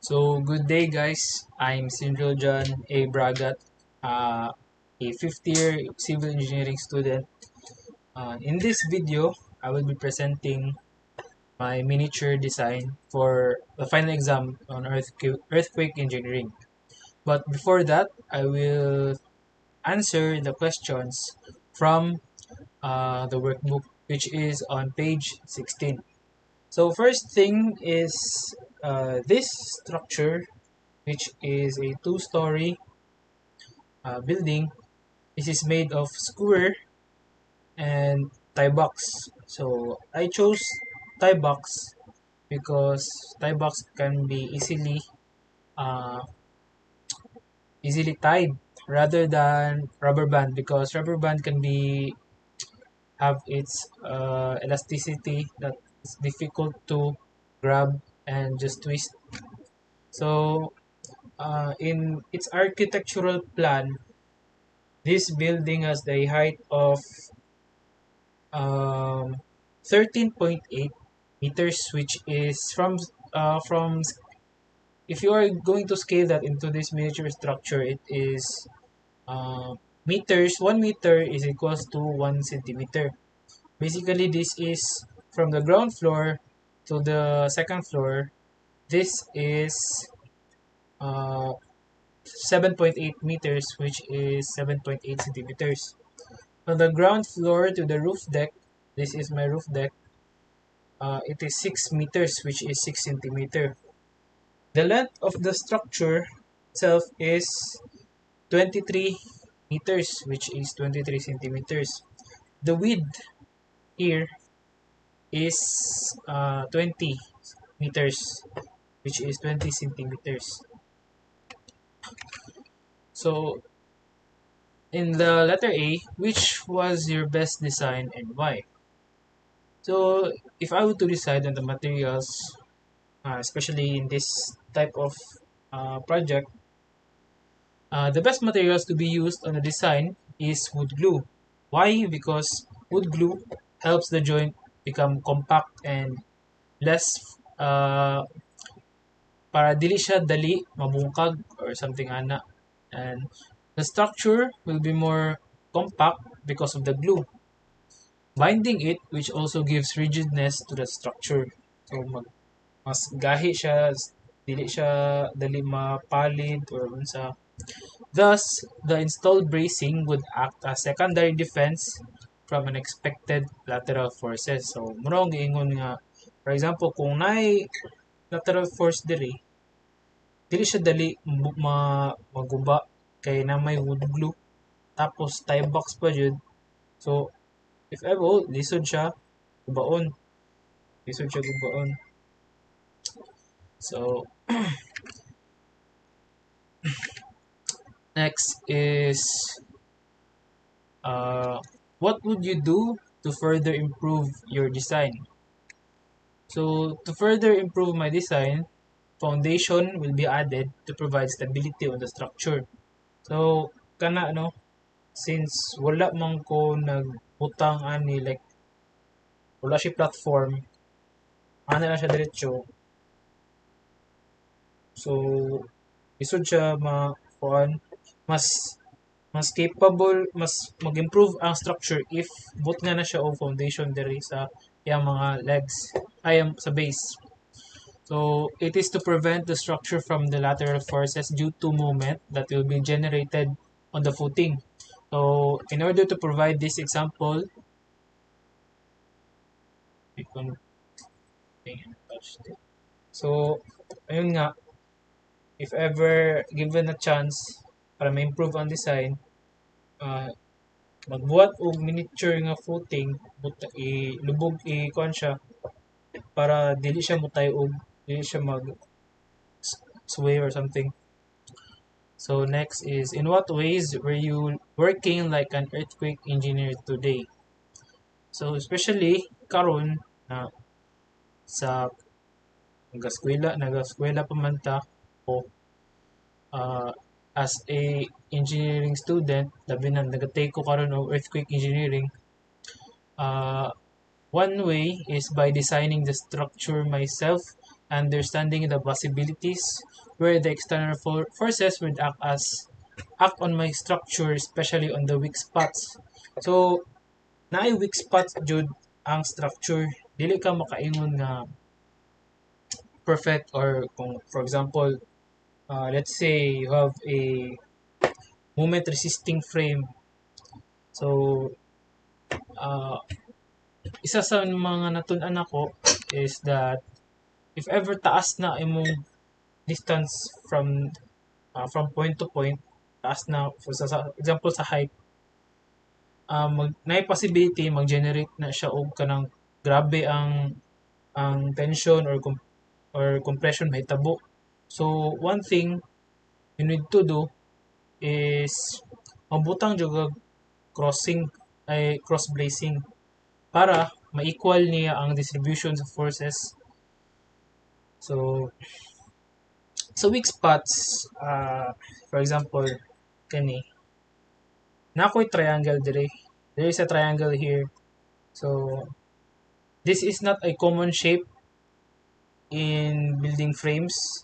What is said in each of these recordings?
So, good day, guys. I'm Sinjo John A. Bragat, a fifth year civil engineering student. In this video, I will be presenting my miniature design for the final exam on earthquake engineering. But before that, I will answer the questions from the workbook, which is on page 16. So, first thing is this structure, which is a two-story building. This is made of square and tie box. So I chose tie box because tie box can be uh, easily tied rather than rubber band, because rubber band can be have its elasticity that is difficult to grab and just twist. So in its architectural plan, this building has the height of um, 13.8 meters, which is from if you are going to scale that into this miniature structure, it is meters. 1 meter is equals to 1 centimeter. Basically, this is from the ground floor to the second floor. This is uh, 7.8 meters, which is 7.8 centimeters. From the ground floor to the roof deck, this is my roof deck. It is 6 meters, which is 6 centimeter. The length of the structure itself is 23 meters, which is 23 centimeters. The width here is 20 meters, which is 20 centimeters. So, in the letter A, which was your best design and why? So, if I were to decide on the materials, especially in this type of project, the best materials to be used on the design is wood glue. Why? Because wood glue helps the joint become compact and less para dili siya dali mabungkag or something ana. And the structure will be more compact because of the glue. Binding it, which also gives rigidness to the structure. So mas gahi siya, dili siya dali mapalid or unsa. Thus, the installed bracing would act as secondary defense from unexpected lateral forces. So, mura ang giingon nga, for example, kung naay lateral force diri, dili siya dali maguba kay na may wood glue. Tapos, tie box pa jud. So, if ever, lisod siya, gubaon. Lisod siya gubaon. So, next is what would you do to further improve your design? So to further improve my design, foundation will be added to provide stability on the structure. So kana no, since wala man ko nagbutang ani, like wala siya platform, ano na siya diretso. So isod siya kuan mas mas capable, mas mag-improve ang structure if but nga na siya og foundation diri sa iyang mga legs ay sa base. So it is to prevent the structure from the lateral forces due to movement that will be generated on the footing. So in order to provide this example, so ayun nga, if ever given a chance para ma-improve ang design, magbuhat og miniature nga footing, ilubog kuan siya para dili siya mutay og dili siya mag sway or something. So next is, in what ways were you working like an earthquake engineer today? So especially karon na sa nagaskwela pa man ta o uh, as a engineering student, labi na nagatake ko karon og earthquake engineering. uh, One way is by designing the structure myself understanding the possibilities where the external forces would act on my structure, especially on the weak spots. So, naay weak spots jud ang structure. Dili ka makaingon nga perfect, or kung for example, let's say you have a moment resisting frame. So, uh, isa sa mga natun-an ako is that if ever taas na imong distance from point to point, taas na, for sa example sa height, na possibility mag-generate na siya og kanang grabe ang tension or compression mahitabo. So one thing you need to do is mabutang jud og crossing, ay cross bracing, para ma-equal niya ang distribution of forces. So weak spots, for example, kani na ako'y triangle dire. There is a triangle here. So this is not a common shape in building frames.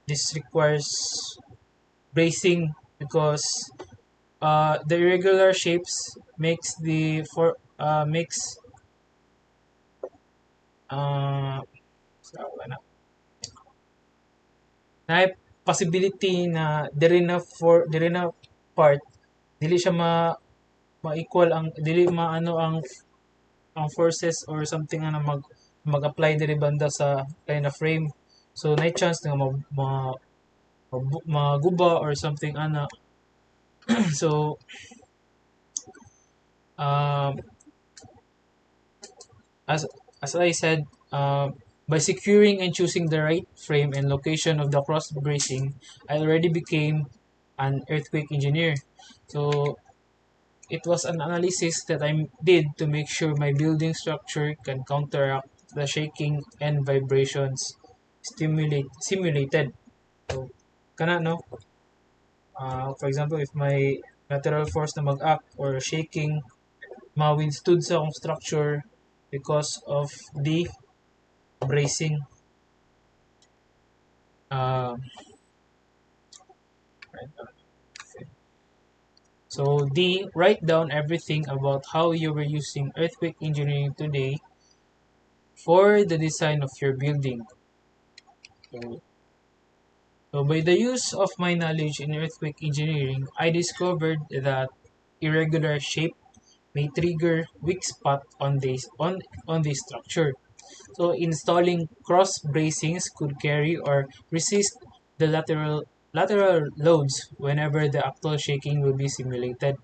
This requires bracing because the irregular shapes makes the for makes uh, na possibility na diri na part dili siya ma-equal, ang dili maano ang forces or something na mag-apply diri banda sa kind of frame. So na chance nga maguba or something ana. So um as I said, by securing and choosing the right frame and location of the cross bracing, I already became an earthquake engineer. So it was an analysis that I did to make sure my building structure can counteract the shaking and vibrations simulated. So kana no, for example, if my lateral force na mag-act or shaking, ma-withstood sa akong structure because of the bracing. Uh, so D, write down everything about how you were using earthquake engineering today for the design of your building. So by the use of my knowledge in earthquake engineering, I discovered that irregular shape may trigger weak spot on the structure. So installing cross bracings could carry or resist the lateral loads whenever the actual shaking will be simulated.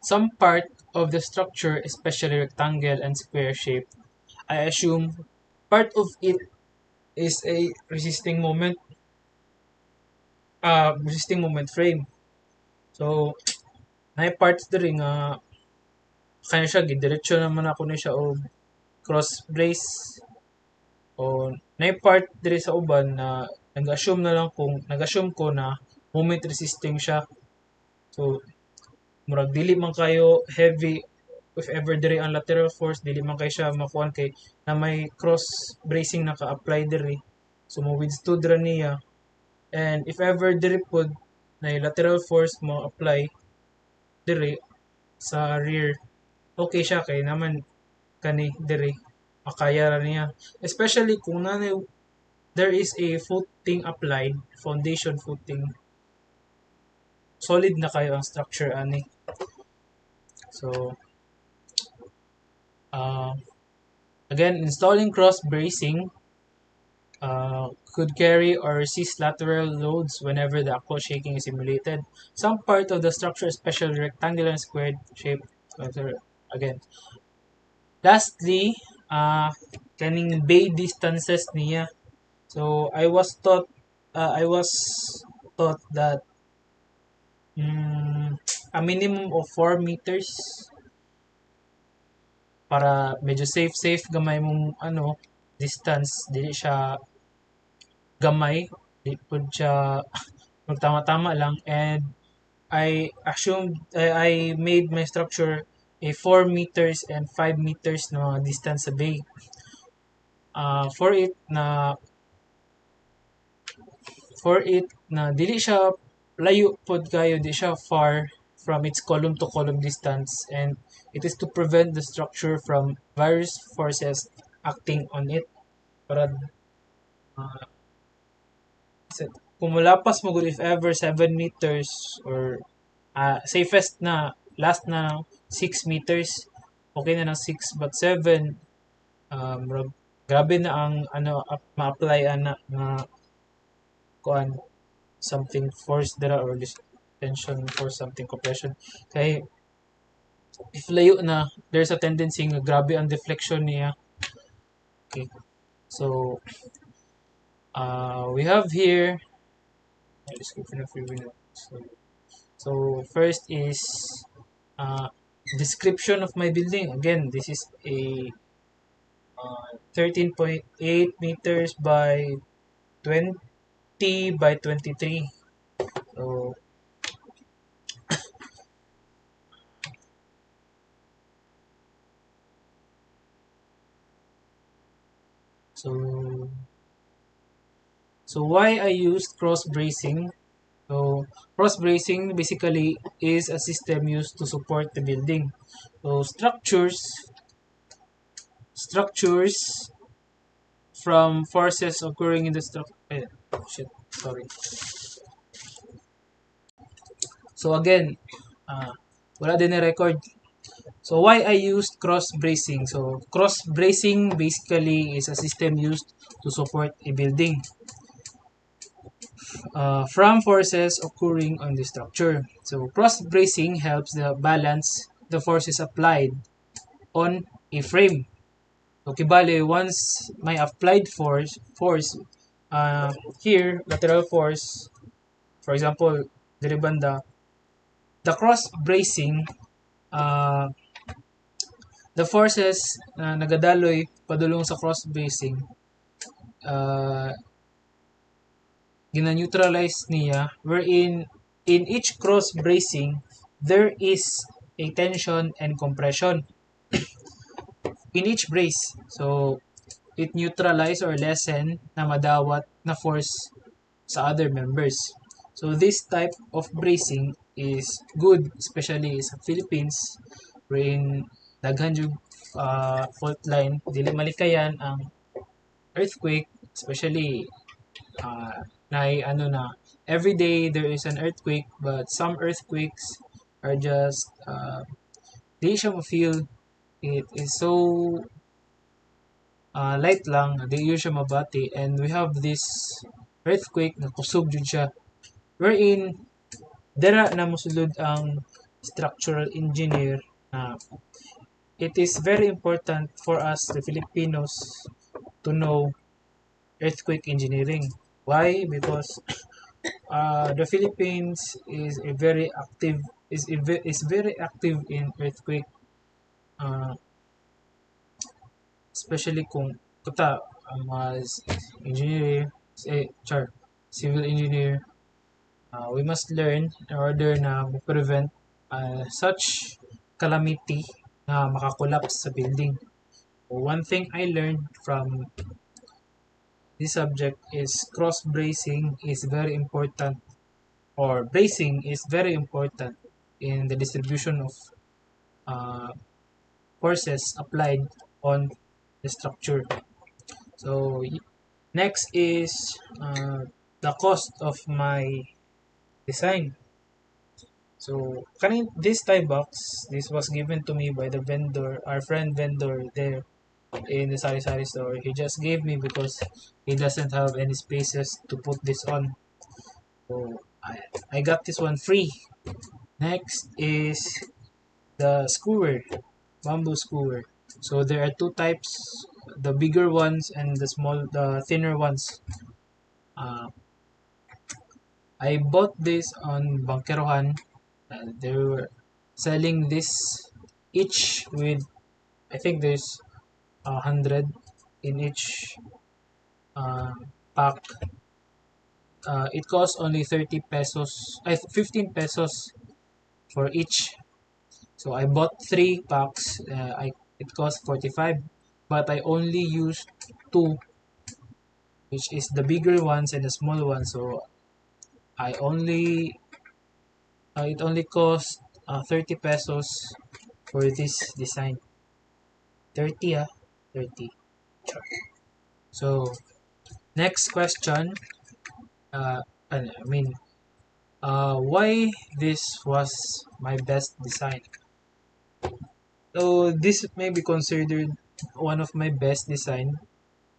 Some part of the structure, especially rectangle and square shape, I assume part of it is a resisting moment frame. So na parts diri nga kaya siya gidiretso naman ako ni siya og cross brace, o na part diri sa uban na nag-assume ko na moment resisting siya. So murag dili man kayo heavy if ever diri ang lateral force, dili man kay siya makuan kay na may cross bracing naka-apply diri. So mo withstood ra niya, and if ever diri pod na lateral force mo apply diri sa rear, okay siya kay naman kani diri makaya ra niya, especially kung there is a footing applied, foundation footing, solid na kayo ang structure ani. So uh, again, installing cross bracing could carry or resist lateral loads whenever the actual shaking is simulated. Some part of the structure, especially rectangular and squared shape, again. Lastly, kaning bay distances niya. So I was taught that a minimum of 4 meters para medyo safe gamay mong distance, dili siya gamay, di pud siya magtama-tama lang. And I made my structure a 4 meters and 5 meters na mga distance sa bay. for it na dili siya layo pod kayo, di siya far from its column to column distance, and it is to prevent the structure from various forces acting on it para uh, kung mulapas mo gud if ever 7 meters or safest na last na 6 meters, okay na ng 6, but 7 grabe na ang ma-apply ana nga kuan something force dira or this tension for something compression kay if layo na there's a tendency nga grabe ang deflection niya. Okay, so we have here description of revenue. So first is uh, description of my building. Again, this is a 13.8 meters by 20 by 23. So so so why I used cross bracing? So cross bracing basically is a system used to support the building. So structures from forces occurring in the structure. Shit, sorry. So again, wala din na record. So why I used cross bracing? So cross bracing basically is a system used to support a building from forces occurring on the structure. So cross bracing helps the balance the forces applied on a frame. Okay, bale, once may applied force here, lateral force, for example, diri banda, the cross bracing, uh, the forces na nagadaloy padulong sa cross bracing, uh, gina-neutralize niya, wherein in each cross bracing there is a tension and compression in each brace. So it neutralize or lessen na madawat na force sa other members. So this type of bracing is good, especially sa Philippines, wherein daghan jud fault line, dili malikayan ang earthquake, especially na every day there is an earthquake, but some earthquakes are just di siya ma-feel. It is so light lang, di siya mabati, and we have this earthquake na kusog jud siya, wherein dira na mosulod ang structural engineer na it is very important for us the Filipinos to know earthquake engineering. Why? Because the Philippines is very active in earthquake, uh, especially kung kuta as engineer, civil engineer, we must learn in order na prevent such calamity na makakolapse sa building. One thing I learned from this subject is cross bracing is very important, or bracing is very important in the distribution of uh, forces applied on the structure. So next is the cost of my design. So this tie box, this was given to me by the vendor, our friend vendor there in the sari-sari store. He just gave me because he doesn't have any spaces to put this on. So I got this one free. Next is the skewer, bamboo skewer. So there are two types, the bigger ones and the thinner ones. I bought this on Bangkerohan. They were selling this each with, I think there's 100 in each pack. It costs only 30 pesos, 15 pesos for each. So I bought 3 packs. It cost 45. but I only used two, which is the bigger ones and the small ones. So I only it only cost 30 pesos for this design. 30 30. So next question, uh, I mean, why this was my best design? So this may be considered one of my best design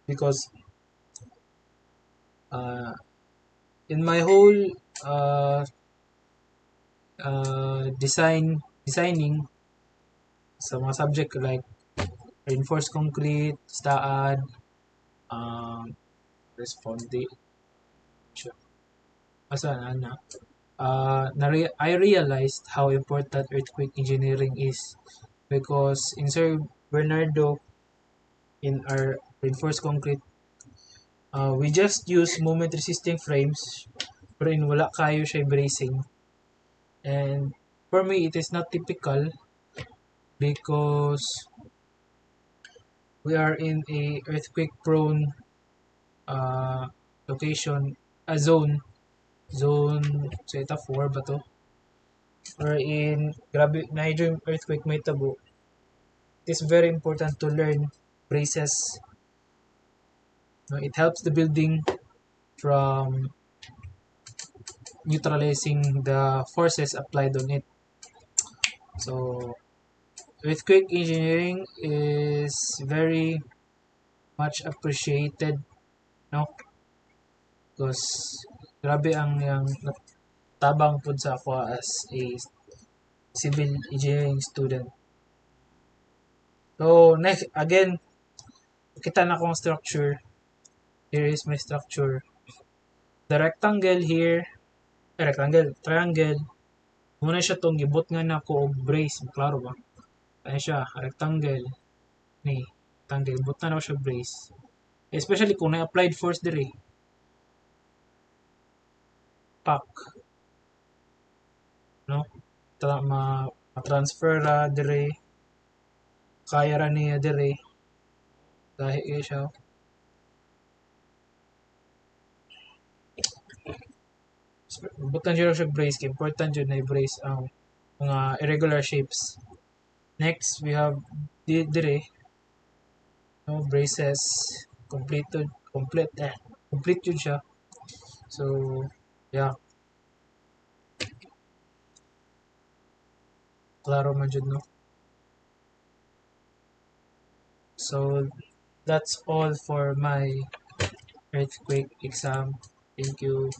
because uh, in my whole uh, designing sa mga subject like reinforced concrete, staan, um, foundation, I realized how important earthquake engineering is because in Sir Bernardo, in our reinforced concrete, we just use moment resisting frames wherein wala kayo siya bracing. And for me, it is not typical because we are in a earthquake prone uh, location, a zone Zeta 4 ba to? Wherein grabe na yung earthquake may tabo. It is very important to learn braces. No, it helps the building from neutralizing the forces applied on it. So earthquake engineering is very much appreciated, no? Because grabe ang tabang pud sa ako as a civil engineering student. So next again, kita na akong structure. Here is my structure. The rectangle here, triangle. Muna siya tong gibot nga na ko og brace, klaro ba? Ano siya, rectangle. Ni, rectangle, gibot na ako siya brace. Especially kung na-applied force dire. Pack, no? Ma-transfer ra dire. Kaya ra niya dire. Dahil siya. Butan siya brace. Important yun na i-brace ang mga irregular shapes. Next, we have dire. No, braces. Complete yun siya. So, yeah. Klaro man jud, no? So, that's all for my earthquake exam. Thank you.